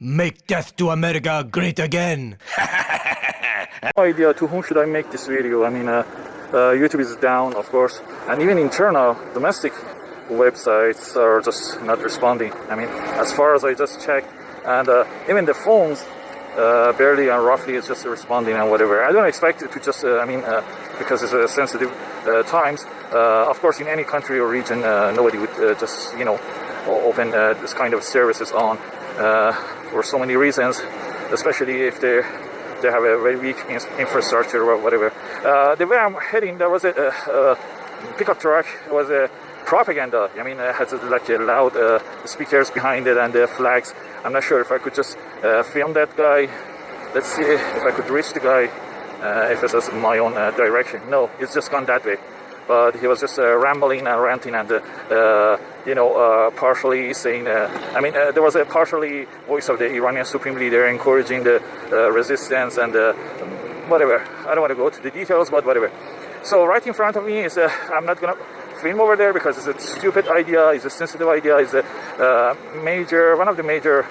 Make death to America great again. No idea to whom should I make this video. I mean, YouTube is down, of course, and even internal domestic websites are just not responding. I mean, as far as I just checked, and even the phones barely and roughly is just responding and whatever. I don't expect it to just, because it's sensitive times. Of course, in any country or region, nobody would just, open this kind of services on for so many reasons, especially if they have a very weak infrastructure or whatever. The way I'm heading, there was a pickup truck. It was a propaganda. I mean, it had like a loud speakers behind it and the flags. I'm not sure if I could just film that guy. Let's see if I could reach the guy if it's my own direction. No, it's just gone that way. But he was just rambling and ranting and, partially saying, there was a partially voice of the Iranian Supreme Leader encouraging the resistance and whatever. I don't want to go to the details, but whatever. So right in front of me is, I'm not going to film over there because it's a stupid idea, it's a sensitive idea, it's a one of the major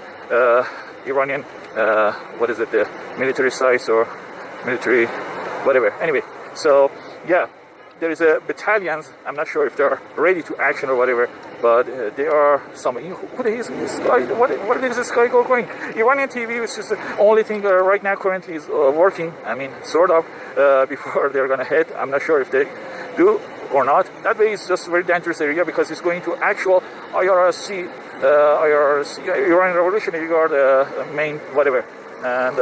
Iranian, the military sites or military, whatever. Anyway, so yeah. There is a battalions. I'm not sure if they are ready to action or whatever, but there are some. What is this guy? What is this guy going? Iranian TV, which is the only thing right now currently is working. I mean, sort of. Before they're gonna head, I'm not sure if they do or not. That way, it's just a very dangerous area because it's going to actual IRC, Iranian Revolutionary Guard main whatever. And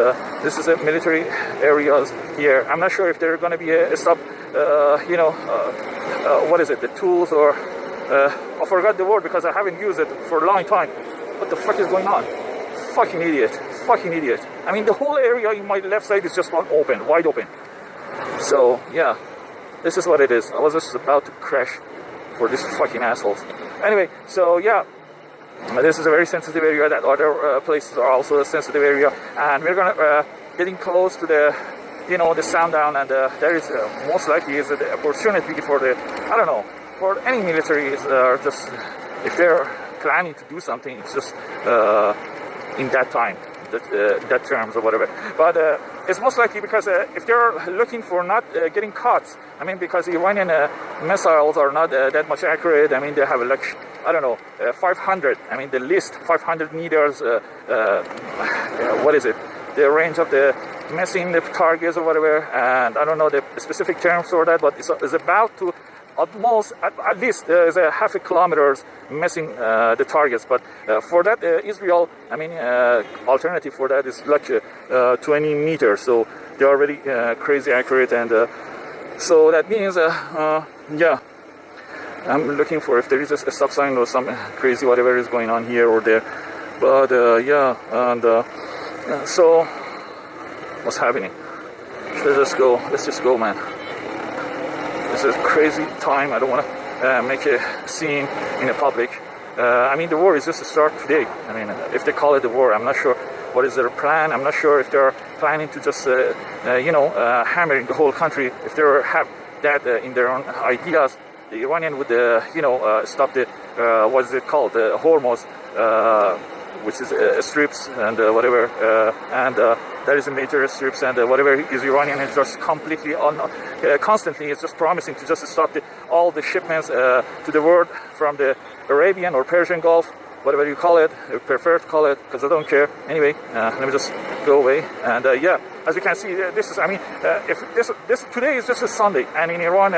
this is a military areas here. I'm not sure if they're going to be a stop. The tools or I forgot the word because I haven't used it for a long time. What the fuck is going on? Fucking idiot. I mean, the whole area in my left side is just wide open. So yeah, this is what it is. I was just about to crash for these fucking assholes. Anyway, so yeah. This is a very sensitive area. That other places are also a sensitive area, and we're gonna getting close to the, the sound down, and there is most likely is the opportunity for for any military just if they're planning to do something, it's just in that time, that terms or whatever. But it's most likely because if they're looking for not getting caught, I mean, because Iranian missiles are not that much accurate. I mean, they have 500. I mean, the least 500 meters. The range of the missing the targets or whatever. And I don't know the specific terms for that, but it's about to at least there's a half a kilometers missing the targets. But for that, Israel, alternative for that is like 20 meters. So they are really crazy accurate, and so that means I'm looking for if there is a stop sign or some crazy whatever is going on here or there. But so what's happening? Let's just go, man. This is a crazy time. I don't want to make a scene in the public. The war is just to start today. If they call it a war, I'm not sure what is their plan. I'm not sure if they're planning to just, hammering the whole country. If they have that in their own ideas, the Iranian would, stop the, what is it called, the Hormuz, which is strips and whatever, and there is a major strips and whatever is Iranian is just completely constantly is just promising to just stop all the shipments to the world from the Arabian or Persian Gulf, whatever you call it, I prefer to call it because I don't care. Anyway, let me just go away. And as you can see, this is, if this today is just a Sunday, and in Iran,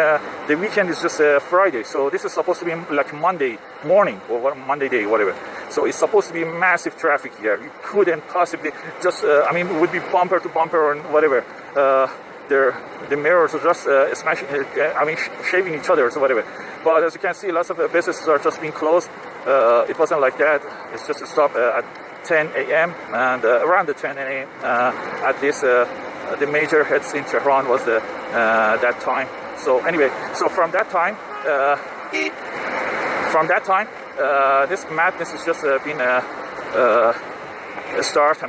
the weekend is just Friday. So this is supposed to be like Monday morning or Monday day, whatever. So it's supposed to be massive traffic here. You couldn't possibly just, it would be bumper to bumper and whatever. The mirrors are just smashing, shaving each other or whatever. But as you can see, lots of businesses are just being closed. It wasn't like that. It's just a stop at 10 a.m. and around the 10 a.m. At least the major heads in Tehran was that time. So anyway, so from that time, this madness has just been a start.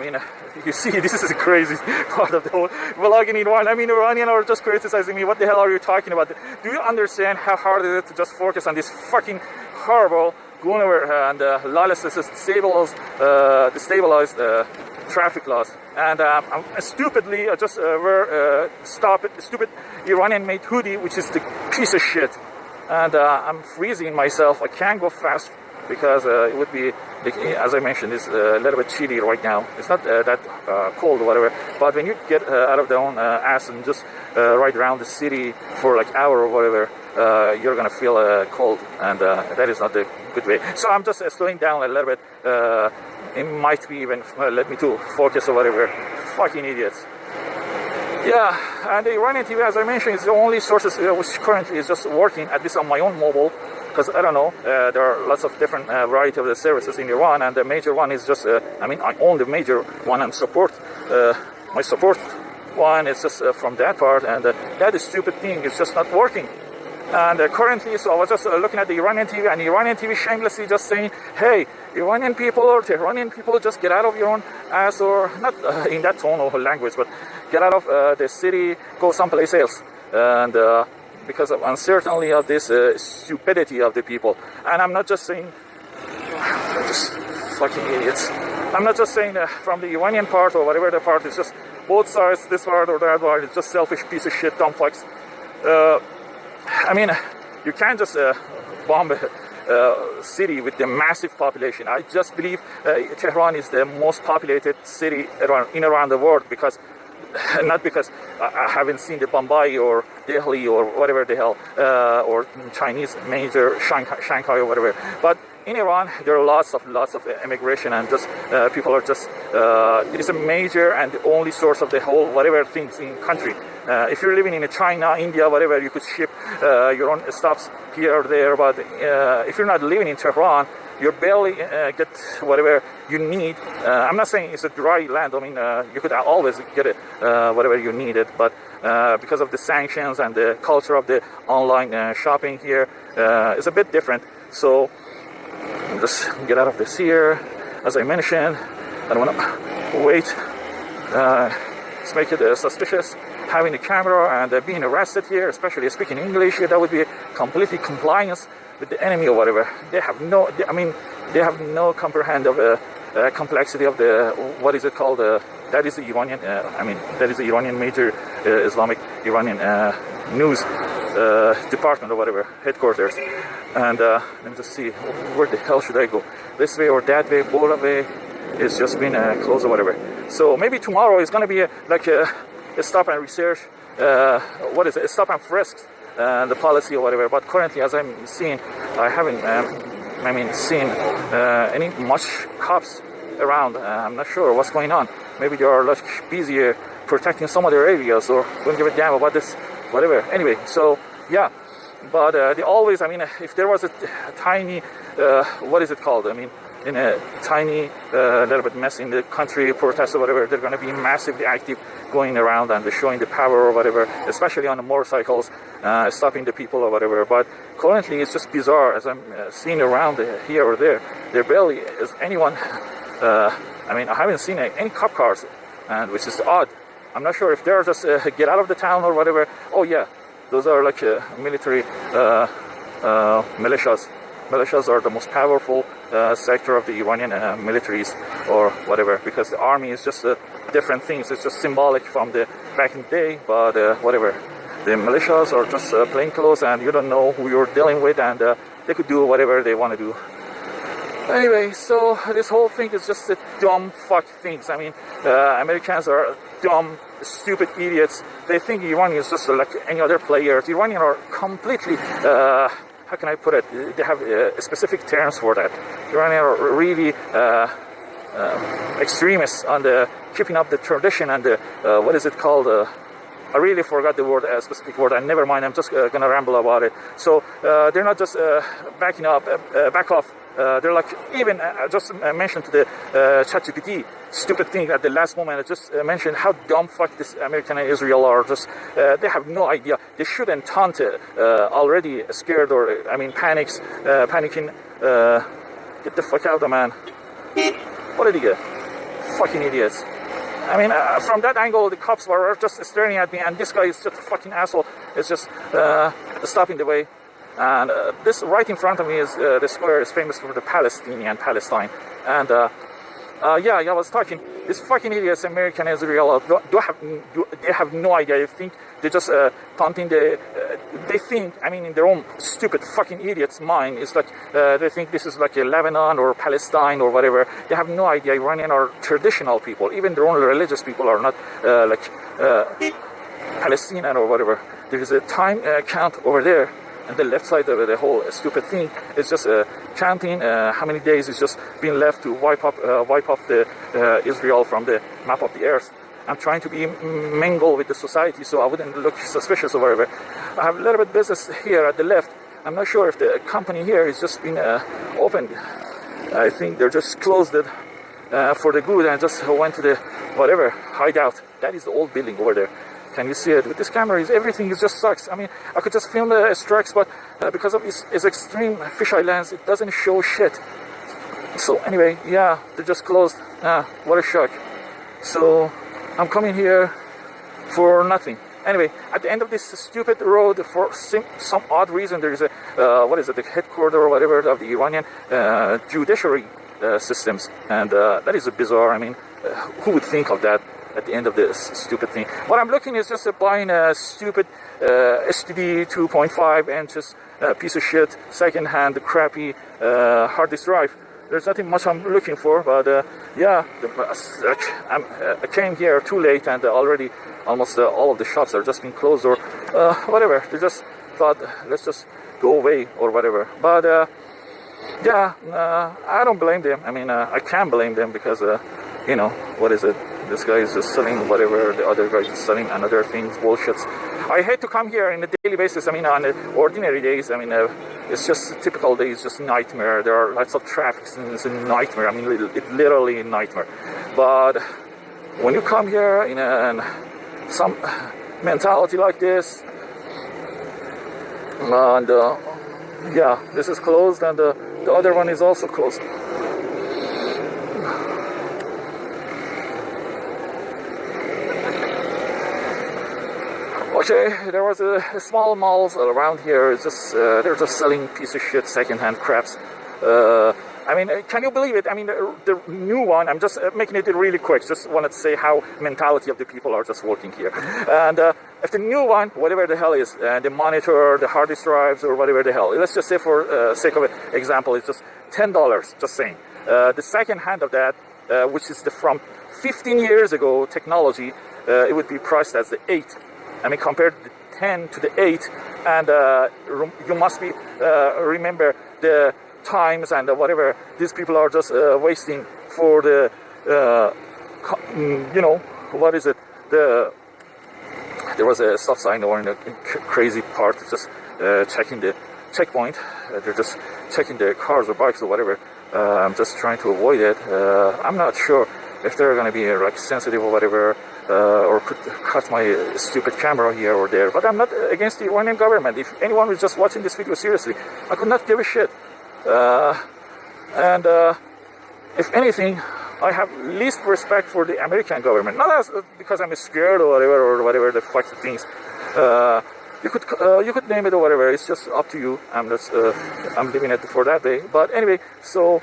You see, this is the crazy part of the whole vlog in Iran. Iranians are just criticizing me. What the hell are you talking about? Do you understand how hard it is to just focus on this fucking horrible going over and lawlessness destabilized traffic laws. And I'm stupidly just wear stupid Iranian-made hoodie, which is the piece of shit. And I'm freezing myself. I can't go fast because it would be, as I mentioned, it's a little bit chilly right now. It's not that cold or whatever. But when you get out of their own ass and just ride around the city for like an hour or whatever, you're gonna feel cold, and that is not the good way. So I'm just slowing down a little bit. It might be even let me to focus or whatever. Fucking idiots. Yeah, and the Iranian TV, as I mentioned, is the only sources which currently is just working, at least on my own mobile, because I don't know, there are lots of different variety of the services in Iran, and the major one is just, I own the major one and my support one is just from that part, and that stupid thing is just not working. And currently, so I was just looking at the Iranian TV, and the Iranian TV shamelessly just saying, hey, Iranian people or Tehranian people, just get out of your own ass, or not in that tone of language, but get out of the city, go someplace else. And because of uncertainty of this stupidity of the people. And I'm not just saying, just fucking idiots. I'm not just saying from the Iranian part or whatever the part, it's just both sides, this part or that part, it's just selfish piece of shit, dumb fucks. You can't just bomb a city with the massive population. I just believe Tehran is the most populated city around the world, because not because I haven't seen the Bombay or Delhi or whatever the hell, or Chinese major Shanghai or whatever, but in Iran there are lots of immigration, and just people are just it is a major and the only source of the whole whatever things in country. If you're living in China, India, whatever, you could ship your own stuffs here or there, but if you're not living in Tehran, you barely get whatever you need. I'm not saying it's a dry land. You could always get it, whatever you needed, but because of the sanctions and the culture of the online shopping here, it's a bit different. So just get out of this here. As I mentioned, I don't want to wait. Let's make it suspicious. Having a camera and being arrested here, especially speaking English, that would be completely compliance with the enemy or whatever. They have no comprehend of complexity of the, what is it called? That is the Iranian, that is the Iranian major Islamic Iranian news department or whatever, headquarters. And let me just see, where the hell should I go? This way or that way, both way, it's just been closed or whatever. So maybe tomorrow is going to be a stop and research, what is it, a stop and frisk, the policy or whatever. But currently, as I'm seeing, I haven't seen any much cops around. I'm not sure what's going on. Maybe they are busy protecting some other areas, or don't give a damn about this, whatever. Anyway, so yeah, but they always, if there was a tiny, what is it called? In a tiny little bit mess in the country, protest or whatever, they're going to be massively active, going around and showing the power or whatever, especially on the motorcycles, stopping the people or whatever. But currently it's just bizarre, as I'm seeing around here or there. There barely is anyone. I haven't seen any cop cars, and which is odd. I'm not sure if they're just get out of the town or whatever. Oh yeah, those are like military militias. Militias are the most powerful sector of the Iranian militaries or whatever, because the army is just different things. It's just symbolic from the back in the day, but whatever. The militias are just plain clothes, and you don't know who you're dealing with, and they could do whatever they want to do. Anyway, so this whole thing is just a dumb fuck things. Americans are dumb, stupid idiots. They think Iran is just like any other players. Iranians are completely how can I put it? They have specific terms for that. Iranians are really extremists on the keeping up the tradition and the what is it called? I really forgot the word, specific word, and never mind. I'm just gonna ramble about it. So they're not just backing up, back off. They're like, even just mentioned to the ChatGPT, stupid thing at the last moment. I just mentioned how dumb fuck this American and Israel are. Just they have no idea. They shouldn't taunt already scared or panicking. Get the fuck out, man. What did he get? Fucking idiots. From that angle, the cops were just staring at me, and this guy is just a fucking asshole. It's just stopping the way. And this right in front of me is the square is famous for the Palestine. And yeah, I was talking. These fucking idiots, American Israel, they have no idea. They think they just taunting they think, I mean, in their own stupid fucking idiots' mind, it's like they think this is like a Lebanon or Palestine or whatever. They have no idea. Iranian are traditional people. Even their own religious people are not like Palestinian or whatever. There is a time count over there. And the left side of the whole stupid thing is just counting how many days is just being left to wipe off the Israel from the map of the earth. I'm trying to be mingle with the society so I wouldn't look suspicious or whatever. I have a little bit business here at the left. I'm not sure if the company here is just been opened. I think they're just closed it for the good and just went to the whatever hideout. That is the old building over there. Can you see it? With this camera, everything just sucks. I mean, I could just film the strikes, but because of its extreme fisheye lens, it doesn't show shit. So anyway, yeah, they're just closed. What a shock. So I'm coming here for nothing. Anyway, at the end of this stupid road, for some odd reason, there is a, the headquarters or whatever of the Iranian judiciary systems. And that is bizarre. I mean, who would think of that? At the end of this stupid thing. What I'm looking is just buying a stupid STD 2.5 inches piece of shit, second-hand, crappy hard disk drive. There's nothing much I'm looking for, but yeah, I came here too late and already almost all of the shops are just been closed or whatever. They just thought, let's just go away or whatever. But yeah, I don't blame them. I mean, I can't blame them because, you know, what is it? This guy is just selling whatever, the other guy is selling another things, bullshits. I hate to come here on a daily basis. I mean, on the ordinary days, I mean, it's just typical days, just nightmare. There are lots of traffic, and it's a nightmare. I mean, it's literally a nightmare. But when you come here in some mentality like this, and yeah, this is closed, and the other one is also closed. Okay, there was a small malls around here. It's just they're just selling piece of shit, secondhand craps. I mean, can you believe it? I mean, the new one. I'm just making it really quick. Just wanted to say how mentality of the people are just working here. And if the new one, whatever the hell is, the monitor, the hard disk drives, or whatever the hell. Let's just say for sake of example, it's just $10. Just saying. The second hand of that, which is from 15 years ago technology, it would be priced as the 8. I mean, compared the 10 to the 8, and you must be remember the times and whatever these people are just wasting for the, you know, what is it? There was a stop sign or in a crazy part, just checking the checkpoint. They're just checking the cars or bikes or whatever. I'm just trying to avoid it. I'm not sure if they're going to be like sensitive or whatever. Or could cut my stupid camera here or there. But I'm not against the Iranian government. If anyone was just watching this video seriously, I could not give a shit. And if anything, I have least respect for the American government. Not as because I'm scared or whatever the fuck things. You could name it or whatever. It's just up to you. I'm leaving it for that day. But anyway, so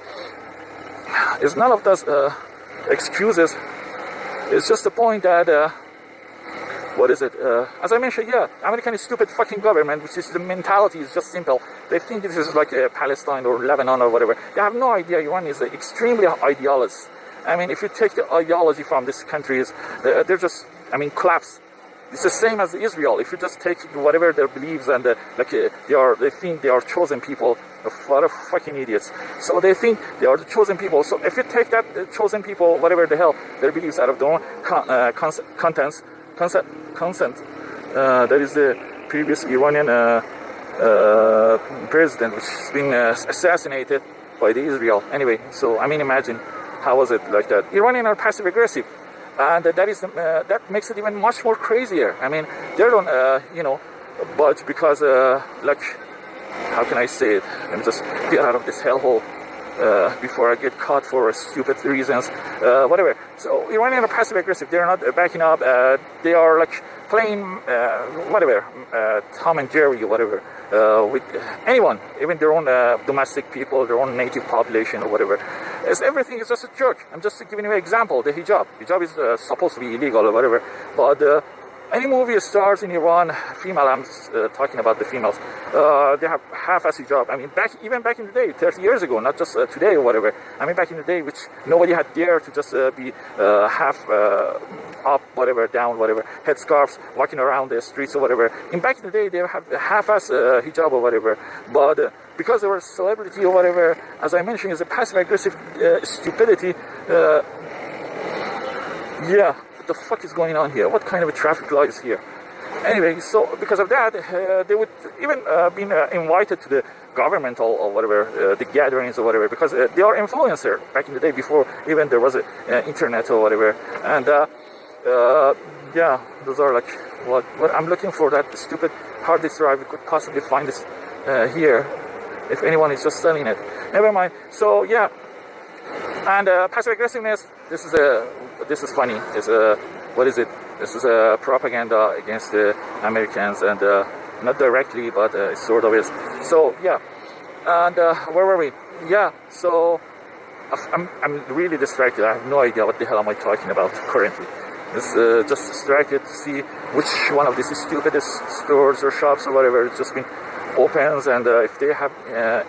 it's none of those excuses. It's just the point that, what is it? As I mentioned, yeah, American is stupid fucking government, which is the mentality is just simple. They think this is like Palestine or Lebanon or whatever. They have no idea Iran is extremely idealist. I mean, if you take the ideology from these countries, they're just, I mean, collapse. It's the same as Israel. If you just take whatever their beliefs and they think they are chosen people. What a fucking idiots. So they think they are the chosen people. So if you take that chosen people, whatever the hell, their beliefs out of their own consent, that is the previous Iranian president, which has been assassinated by the Israel. Anyway, so I mean, imagine how was it like that? Iranians are passive aggressive. And that makes it even much more crazier. I mean, they don't, you know, but because, like, how can I say it? Let me just get out of this hellhole. before I get caught for stupid reasons, whatever. So Iranians are passive aggressive. They're not backing up. They are like playing whatever, Tom and Jerry or whatever, with anyone, even their own domestic people, their own native population or whatever. Everything is just a joke. I'm just giving you an example. The hijab. Hijab is supposed to be illegal or whatever, but any movie stars in Iran, female, I'm talking about the females, they have half-ass hijab. I mean, even back in the day, 30 years ago, not just today or whatever. I mean, back in the day, which nobody had dared to just be half up, whatever, down, whatever, headscarves, walking around the streets or whatever. In back in the day, they have half-ass hijab or whatever. But because they were a celebrity or whatever, as I mentioned, is a passive-aggressive stupidity. Yeah. What the fuck is going on here? What kind of a traffic law is here? Anyway, so because of that, they would even been invited to the government or whatever, the gatherings or whatever, because they are influencer back in the day before even there was internet or whatever. And yeah, those are like what I'm looking for, that stupid hard disk drive. We could possibly find this here if anyone is just selling it. Never mind. So yeah, and passive aggressiveness. This is funny. It's what is it? This is a propaganda against the Americans, and not directly, but it sort of is. So yeah, and where were we? Yeah, so I'm really distracted. I have no idea what the hell am I talking about currently. Just distracted to see which one of these stupidest stores or shops or whatever has just been opens, and if they have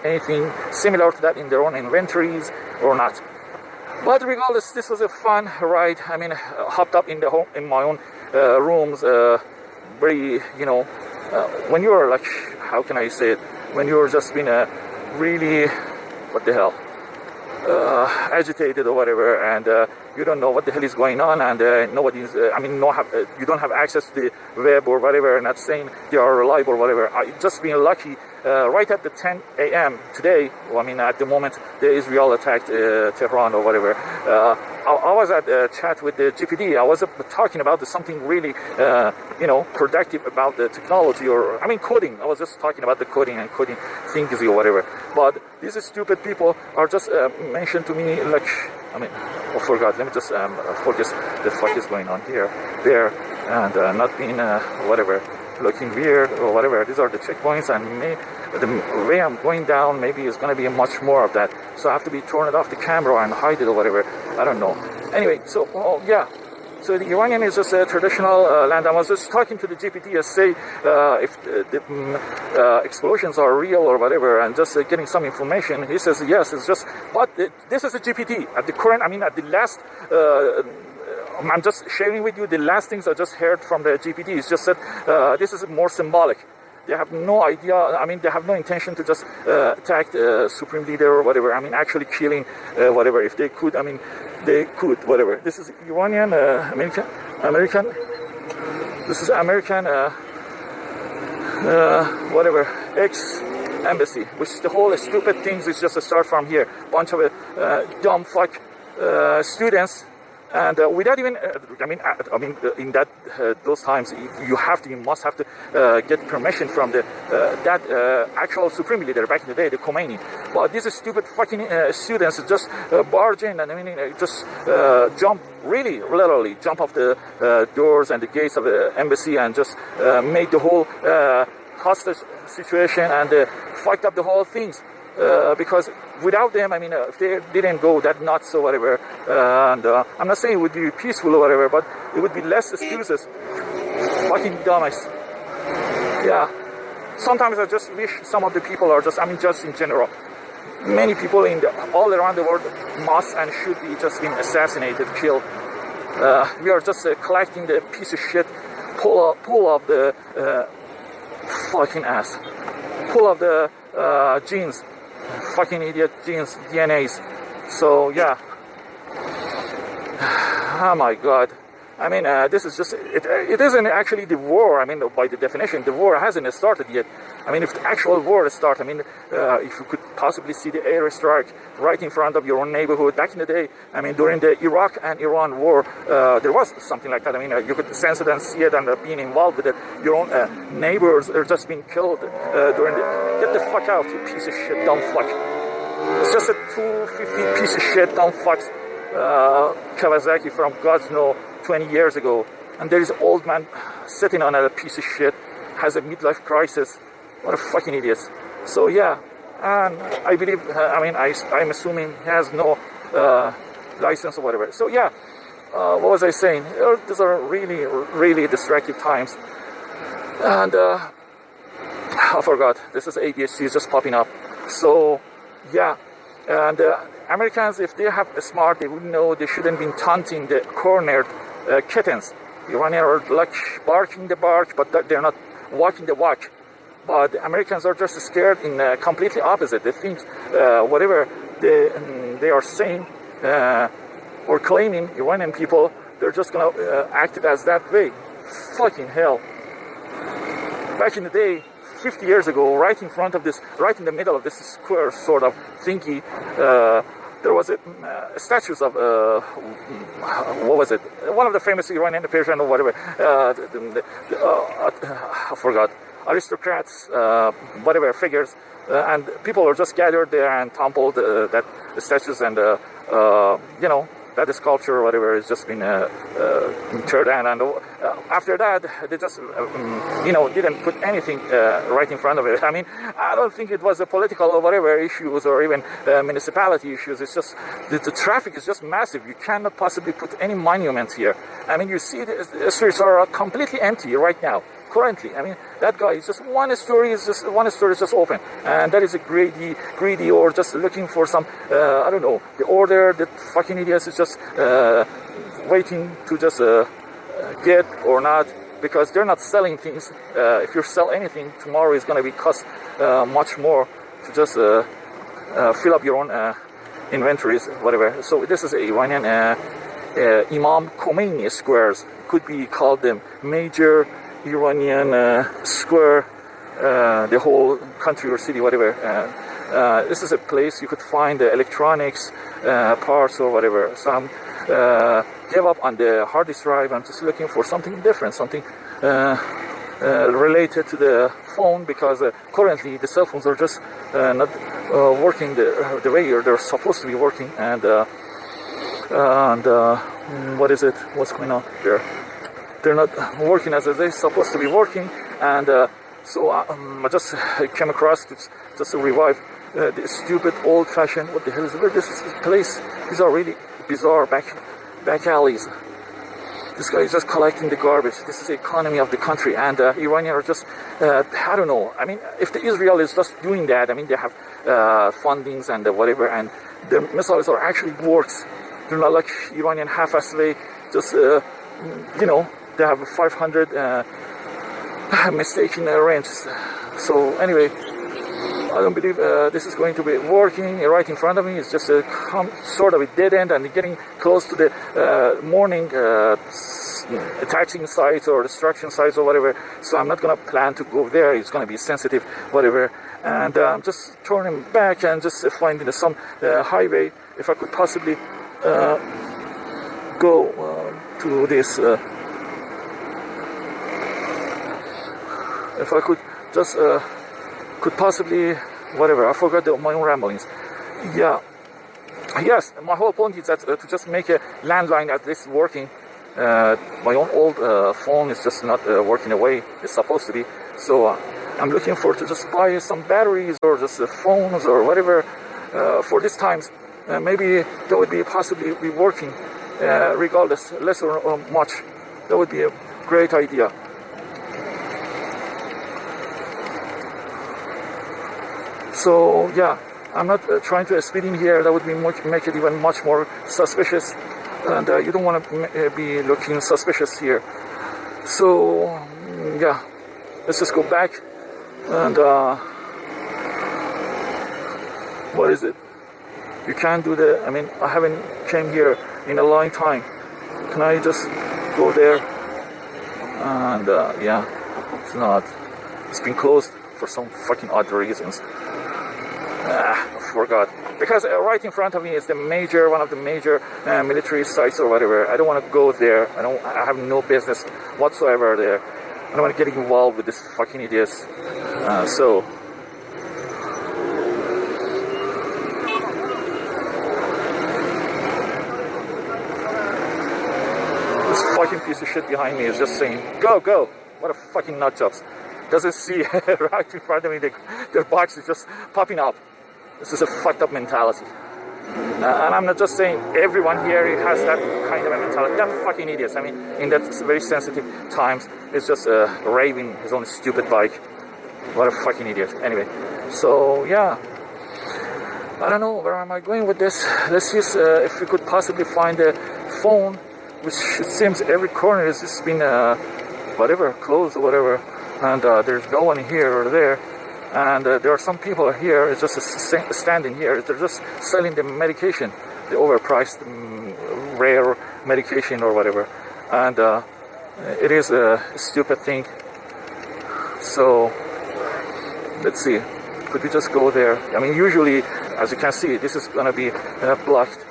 anything similar to that in their own inventories or not. But regardless, this was a fun ride. I mean, hopped up in my own rooms. Very, when you're like, how can I say it? When you're just being really, what the hell, agitated or whatever, and you don't know what the hell is going on, and nobody's. You don't have access to the web or whatever. Not saying they are reliable or whatever. I just being lucky. Right at the 10 a.m. today, at the moment the Israel attacked Tehran or whatever, I was at a chat with the GPT. I was talking about something really, productive about the technology or, coding. I was just talking about the coding and coding things or whatever. But these stupid people are just mentioned to me like, oh, for God, let me just focus. The fuck is going on here, there, and not being whatever. Looking weird or whatever. These are the checkpoints, and the way I'm going down, maybe it's going to be much more of that. So I have to be turn it off the camera and hide it or whatever. I don't know. Anyway, so yeah. So the Iranian is just a traditional land. I was just talking to the GPT to say if the explosions are real or whatever, and just getting some information. He says yes, it's just. But this is a GPT at the current. At the last. I'm just sharing with you the last things I just heard from the GPT. It's just that this is more symbolic. They have no idea. They have no intention to just attack the supreme leader or whatever. Actually killing whatever. If they could, they could, whatever. This is Iranian, American. This is American, whatever, ex-embassy, which the whole stupid things is just a start from here. Bunch of dumb fuck students. And without even, in that those times, you must have to get permission from that actual supreme leader back in the day, the Khomeini. But these stupid fucking students just barge in and just jump, really, literally jump off the doors and the gates of the embassy and just made the whole hostage situation and fucked up the whole things. Because without them, if they didn't go that nuts or whatever, and I'm not saying it would be peaceful or whatever, but it would be less excuses. Fucking dumbass. Yeah. Sometimes I just wish some of the people are just in general. Many people all around the world must and should be just being assassinated, killed. We are just collecting the piece of shit, pull of the fucking ass, pull of the genes. Fucking idiot genes, DNAs. So yeah. Oh my God. This is just, it isn't actually the war. By the definition, the war hasn't started yet. If the actual war starts, if you could possibly see the airstrike right in front of your own neighborhood. Back in the day, during the Iraq and Iran war, there was something like that. You could sense it and see it and being involved with it. Your own neighbors are just being killed during the... Get the fuck out, you piece of shit, dumb fuck. It's just a 250 piece of shit dumb fucks Kawasaki from God's know 20 years ago, and there is an old man sitting on a piece of shit, has a midlife crisis. What a fucking idiot. So yeah, and I believe, I'm assuming he has no license or whatever. So yeah, what was I saying? These are really, really distracting times. And I forgot, this is ADHD is just popping up. So yeah, and Americans, if they have a smart, they would know they shouldn't be taunting the cornered kittens. Iranians are like barking the bark, but they're not walking the walk. But the Americans are just scared in completely opposite. They think whatever they are saying or claiming, Iranian people, they're just gonna act as that way. Fucking hell. Back in the day, 50 years ago, right in front of this, right in the middle of this square sort of thingy, there was statues of, what was it? One of the famous Iranian Persian or whatever, I forgot, aristocrats, whatever, figures, and people were just gathered there and toppled that statues, and, you know, that sculpture or whatever has just been turned down, and after that they just you know, didn't put anything right in front of it. I mean, I don't think it was a political or whatever issues or even municipality issues. It's just the traffic is just massive. You cannot possibly put any monuments here. I mean, you see the streets are completely empty right now. Currently, I mean, that guy is just one story is just open, and that is a greedy, or just looking for some I don't know, the order. That fucking idiots is just waiting to just get or not, because they're not selling things. If you sell anything, tomorrow is going to be cost much more to just fill up your own inventories, whatever. So this is Iranian Imam Khomeini squares. Could be called the major Iranian square, the whole country or city, whatever. This is a place you could find the electronics parts or whatever. So I'm gave up on the hard disk drive. I'm just looking for something different, something related to the phone, because currently the cell phones are just not working the way they're supposed to be working. And what is it? What's going on there? They're not working as they're supposed to be working, and so I just came across this just to revive the stupid old-fashioned, what the hell is this place? These are really bizarre back alleys. This guy is just collecting the garbage. This is the economy of the country, and Iranians are just I don't know. I mean, if the Israel is just doing that, I mean, they have fundings and whatever, and their missiles are actually works. They're not like Iranian half-assed way, just you know. They have 500 mistaken ranges. So anyway, I don't believe this is going to be working right in front of me. It's just a sort of a dead end, and getting close to the morning attaching sites or destruction sites or whatever. So I'm not going to plan to go there. It's going to be sensitive, whatever. And I'm just turning back and just finding some highway, if I could possibly go to this. If I could just could possibly, whatever, I forgot my own ramblings. Yeah, yes, my whole point is that to just make a landline at least working. My own old phone is just not working the way it's supposed to be. So I'm looking for to just buy some batteries or just phones or whatever for these times. Maybe that would be possibly be working regardless, less or much. That would be a great idea. So yeah, I'm not trying to speed in here. That would be make it even much more suspicious, and you don't want to be looking suspicious here. So yeah, let's just go back and what is it? You can't do the. I mean, I haven't came here in a long time. Can I just go there? And yeah, it's not. It's been closed for some fucking odd reasons. I forgot. Because right in front of me is one of the major military sites or whatever. I don't want to go there. I have no business whatsoever there. I don't want to get involved with this fucking idiots. So fucking piece of shit behind me is just saying, go, go. What a fucking nut jobs. Doesn't see right in front of me, their box is just popping up. This is a fucked up mentality. And I'm not just saying everyone here has that kind of a mentality. They're fucking idiots. I mean, in that very sensitive times, it's just raving his own stupid bike. What a fucking idiot. Anyway, so yeah. I don't know, where am I going with this? Let's see if we could possibly find a phone, which it seems every corner has just been whatever, closed or whatever, and there's no one here or there, and there are some people here, it's just standing here, they're just selling the medication, the overpriced rare medication or whatever, and it is a stupid thing. So let's see, could we just go there? I mean, usually, as you can see, this is going to be a blocked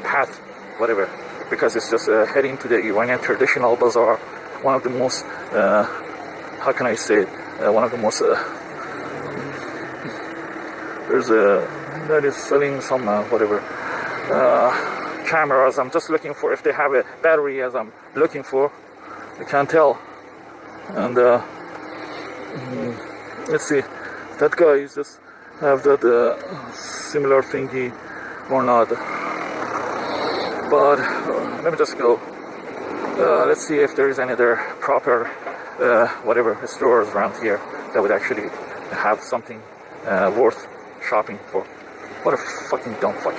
path, whatever, because it's just heading to the Iranian traditional bazaar, one of the most, how can I say it, one of the most, there's a, that is selling some, whatever, cameras. I'm just looking for if they have a battery as I'm looking for. I can't tell. And let's see, that guy is just have that similar thingy or not. But let me just go. Let's see if there is any other proper whatever stores around here that would actually have something worth shopping for. What a fucking dumb fuck.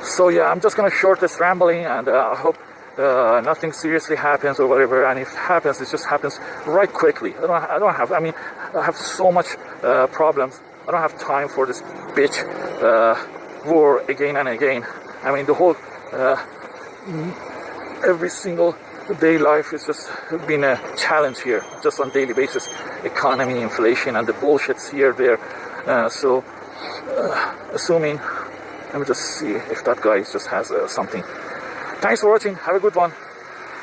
So yeah, I'm just gonna short this rambling, and I hope nothing seriously happens or whatever. And if it happens, it just happens right quickly. I have so much problems. I don't have time for this bitch war again and again. I mean, the whole every single day life is just been a challenge here, just on daily basis. Economy, inflation, and the bullshits here, there. So assuming, let me just see if that guy just has something. Thanks for watching. Have a good one.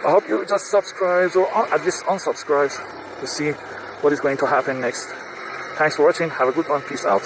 I hope you just subscribe or at least unsubscribe to see what is going to happen next. Thanks for watching. Have a good one. Peace out.